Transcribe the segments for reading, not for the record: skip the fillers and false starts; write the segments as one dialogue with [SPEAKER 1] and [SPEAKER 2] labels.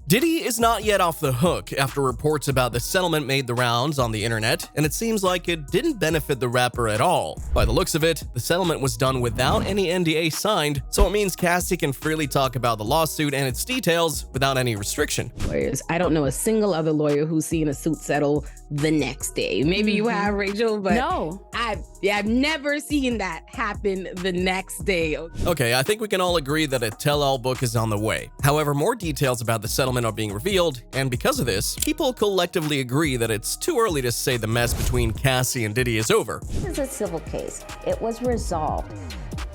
[SPEAKER 1] Diddy is not yet off the hook after reports about the settlement made the rounds on the internet, and it seems like it didn't benefit the rapper at all. By the looks of it, the settlement was done without any NDA signed, so it means Cassie can freely talk about the lawsuit and its details without any restriction.
[SPEAKER 2] Lawyers, I don't know a single other lawyer who's seen a suit settle the next day. Maybe you have, Rachel, but
[SPEAKER 3] no.
[SPEAKER 2] I've never seen that happen the next day.
[SPEAKER 1] Okay, I think we can all agree that a tell-all book is on the way. However, more details about the settlement are being revealed, and because of this, people collectively agree that it's too early to say the mess between Cassie and Diddy is over.
[SPEAKER 4] This is a civil case. It was resolved.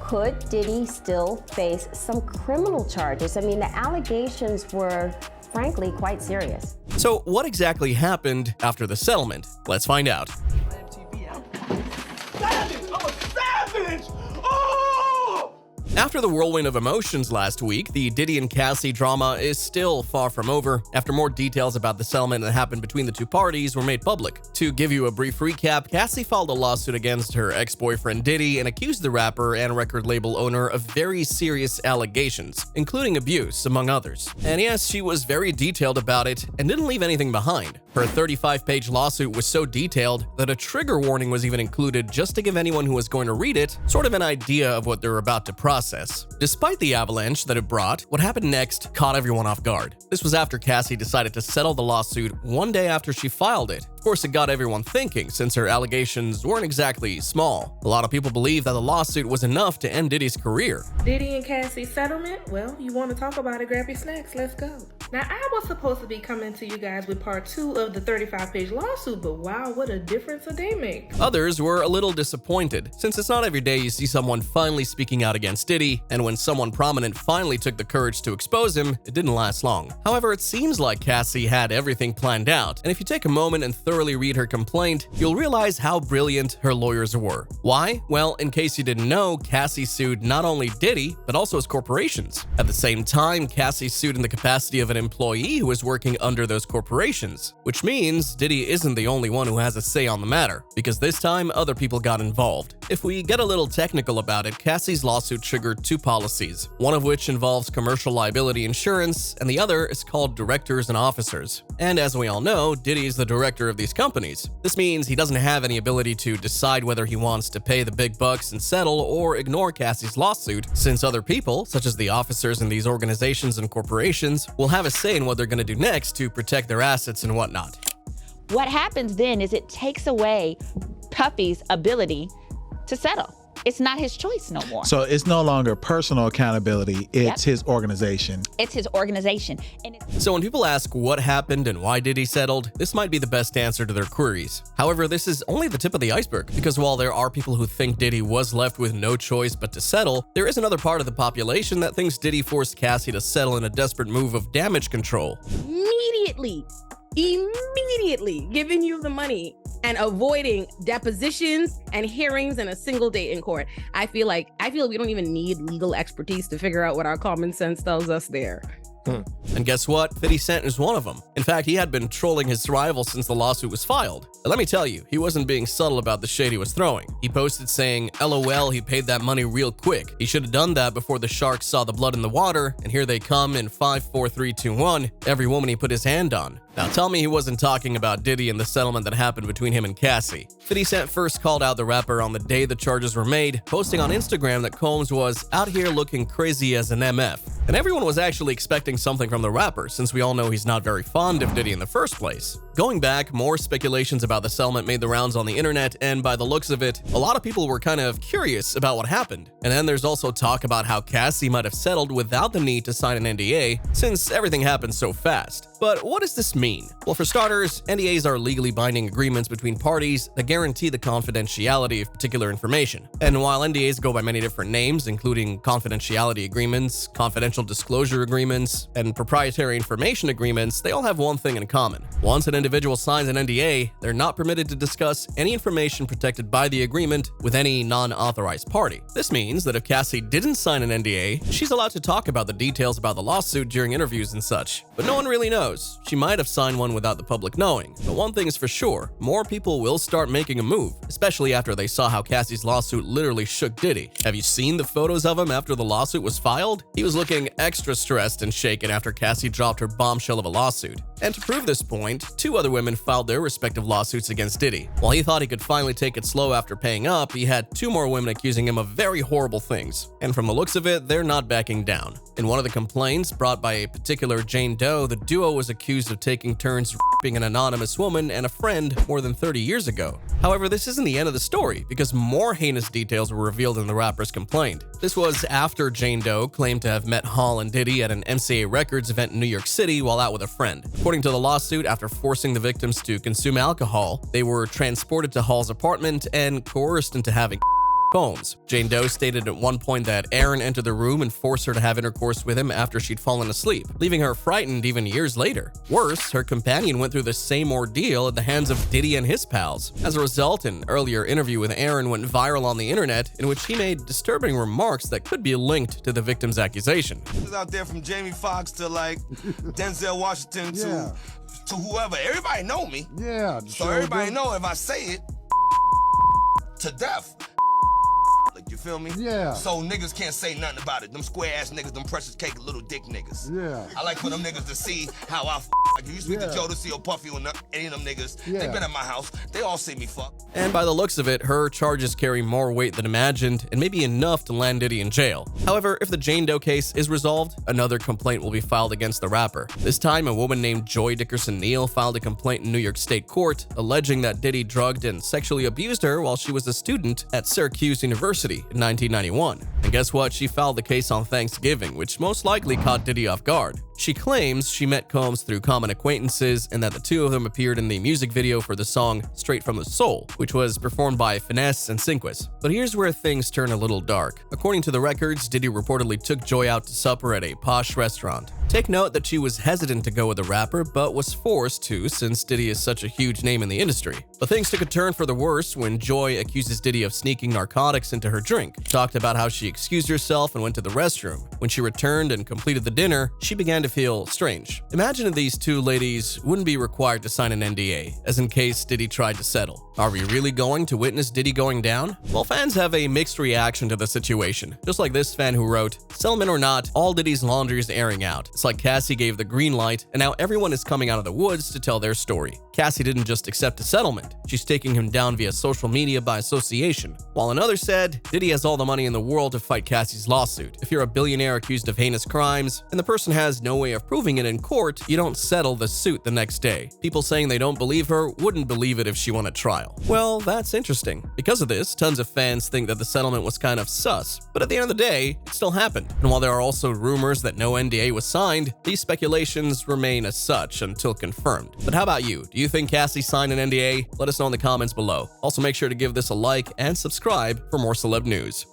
[SPEAKER 4] Could Diddy still face some criminal charges? I mean, the allegations were, frankly, quite serious.
[SPEAKER 1] So what exactly happened after the settlement? Let's find out. After the whirlwind of emotions last week, the Diddy and Cassie drama is still far from over after more details about the settlement that happened between the two parties were made public. To give you a brief recap, Cassie filed a lawsuit against her ex-boyfriend Diddy and accused the rapper and record label owner of very serious allegations, including abuse, among others. And yes, she was very detailed about it and didn't leave anything behind. Her 35-page lawsuit was so detailed that a trigger warning was even included just to give anyone who was going to read it sort of an idea of what they're about to process. Despite the avalanche that it brought, what happened next caught everyone off guard. This was after Cassie decided to settle the lawsuit one day after she filed it. Of course, it got everyone thinking, since her allegations weren't exactly small. A lot of people believe that the lawsuit was enough to end Diddy's career.
[SPEAKER 5] Diddy and Cassie settlement? Well, you want to talk about it, grab your snacks, let's go. Now, I was supposed to be coming to you guys with part 2 of the 35-page lawsuit, but wow, what a difference a day makes.
[SPEAKER 1] Others were a little disappointed, since it's not every day you see someone finally speaking out against Diddy, and when someone prominent finally took the courage to expose him, it didn't last long. However, it seems like Cassie had everything planned out, and if you take a moment and thoroughly read her complaint, you'll realize how brilliant her lawyers were. Why? Well, in case you didn't know, Cassie sued not only Diddy, but also his corporations. At the same time, Cassie sued in the capacity of an employee who was working under those corporations, which means Diddy isn't the only one who has a say on the matter, because this time other people got involved. If we get a little technical about it, Cassie's lawsuit triggered 2 policies, one of which involves commercial liability insurance, and the other is called directors and officers. And as we all know, Diddy is the director of these companies. This means he doesn't have any ability to decide whether he wants to pay the big bucks and settle or ignore Cassie's lawsuit, since other people, such as the officers in these organizations and corporations, will have a say in what they're going to do next to protect their assets and whatnot.
[SPEAKER 3] What happens then is it takes away Puffy's ability to settle. It's not his choice no more.
[SPEAKER 6] So it's no longer personal accountability, it's his organization.
[SPEAKER 3] It's his organization.
[SPEAKER 1] So when people ask what happened and why Diddy settled, this might be the best answer to their queries. However, this is only the tip of the iceberg, because while there are people who think Diddy was left with no choice but to settle, there is another part of the population that thinks Diddy forced Cassie to settle in a desperate move of damage control.
[SPEAKER 2] Immediately giving you the money and avoiding depositions and hearings and a single day in court. I feel like we don't even need legal expertise to figure out what our common sense tells us there.
[SPEAKER 1] And guess what? 50 Cent is one of them. In fact, he had been trolling his rival since the lawsuit was filed. But let me tell you, he wasn't being subtle about the shade he was throwing. He posted saying, LOL, he paid that money real quick. He should have done that before the sharks saw the blood in the water, and here they come in 5, 4, 3, 2, 1, every woman he put his hand on. Now tell me he wasn't talking about Diddy and the settlement that happened between him and Cassie. 50 Cent first called out the rapper on the day the charges were made, posting on Instagram that Combs was out here looking crazy as an MF. And everyone was actually expecting something from the rapper, since we all know he's not very fond of Diddy in the first place. Going back, more speculations about the settlement made the rounds on the internet, and by the looks of it, a lot of people were kind of curious about what happened. And then there's also talk about how Cassie might have settled without the need to sign an NDA, since everything happened so fast. But what does this mean? Well, for starters, NDAs are legally binding agreements between parties that guarantee the confidentiality of particular information. And while NDAs go by many different names, including confidentiality agreements, confidential disclosure agreements, and proprietary information agreements, they all have one thing in common. Once an individual signs an NDA, they're not permitted to discuss any information protected by the agreement with any non-authorized party. This means that if Cassie didn't sign an NDA, she's allowed to talk about the details about the lawsuit during interviews and such, but no one really knows. knows? She might have signed one without the public knowing. But one thing is for sure, more people will start making a move, especially after they saw how Cassie's lawsuit literally shook Diddy. Have you seen the photos of him after the lawsuit was filed? He was looking extra stressed and shaken after Cassie dropped her bombshell of a lawsuit. And to prove this point, 2 other women filed their respective lawsuits against Diddy. While he thought he could finally take it slow after paying up, he had 2 more women accusing him of very horrible things. And from the looks of it, they're not backing down. In one of the complaints brought by a particular Jane Doe, the duo was accused of taking turns raping an anonymous woman and a friend more than 30 years ago. However, this isn't the end of the story, because more heinous details were revealed in the rapper's complaint. This was after Jane Doe claimed to have met Hall and Diddy at an MCA Records event in New York City while out with a friend. According to the lawsuit, after forcing the victims to consume alcohol, they were transported to Hall's apartment and coerced into having phones. Jane Doe stated at one point that Aaron entered the room and forced her to have intercourse with him after she'd fallen asleep, leaving her frightened even years later. Worse, her companion went through the same ordeal at the hands of Diddy and his pals. As a result, an earlier interview with Aaron went viral on the internet, in which he made disturbing remarks that could be linked to the victim's accusation.
[SPEAKER 7] This is out there from Jamie Foxx to like Denzel Washington to whoever. Everybody know me.
[SPEAKER 8] Yeah.
[SPEAKER 7] So everybody know if I say it to death. Like, you feel me?
[SPEAKER 8] Yeah.
[SPEAKER 7] So niggas can't say nothing about it. Them square ass niggas, them precious cake little dick niggas.
[SPEAKER 8] Yeah.
[SPEAKER 7] I like for them niggas to see how I like if you speak to Jodeci or Puffy or any of them niggas, they been at my house, they all see me fuck.
[SPEAKER 1] And by the looks of it, her charges carry more weight than imagined and may be enough to land Diddy in jail. However, if the Jane Doe case is resolved, another complaint will be filed against the rapper. This time, a woman named Joy Dickerson Neal filed a complaint in New York State Court, alleging that Diddy drugged and sexually abused her while she was a student at Syracuse University in 1991. And guess what? She filed the case on Thanksgiving, which most likely caught Diddy off guard. She claims she met Combs through common acquaintances and that the 2 of them appeared in the music video for the song Straight from the Soul, which was performed by Finesse and Sinquis. But here's where things turn a little dark. According to the records, Diddy reportedly took Joy out to supper at a posh restaurant. Take note that she was hesitant to go with the rapper, but was forced to since Diddy is such a huge name in the industry. But things took a turn for the worse when Joy accuses Diddy of sneaking narcotics into her drink, talked about how she excused herself and went to the restroom. When she returned and completed the dinner, she began to feel strange. Imagine if these 2 ladies wouldn't be required to sign an NDA, as in case Diddy tried to settle. Are we really going to witness Diddy going down? Well, fans have a mixed reaction to the situation. Just like this fan who wrote, "Settlement or not, all Diddy's laundry is airing out. It's like Cassie gave the green light, and now everyone is coming out of the woods to tell their story. Cassie didn't just accept a settlement. She's taking him down via social media by association." While another said, Diddy has all the money in the world to fight Cassie's lawsuit. If you're a billionaire accused of heinous crimes, and the person has no way of proving it in court, you don't settle the suit the next day. People saying they don't believe her wouldn't believe it if she won a trial. Well, that's interesting. Because of this, tons of fans think that the settlement was kind of sus. But at the end of the day, it still happened. And while there are also rumors that no NDA was signed, these speculations remain as such until confirmed. But how about you? Do you think Cassie signed an NDA? Let us know in the comments below. Also, make sure to give this a like and subscribe for more celeb news.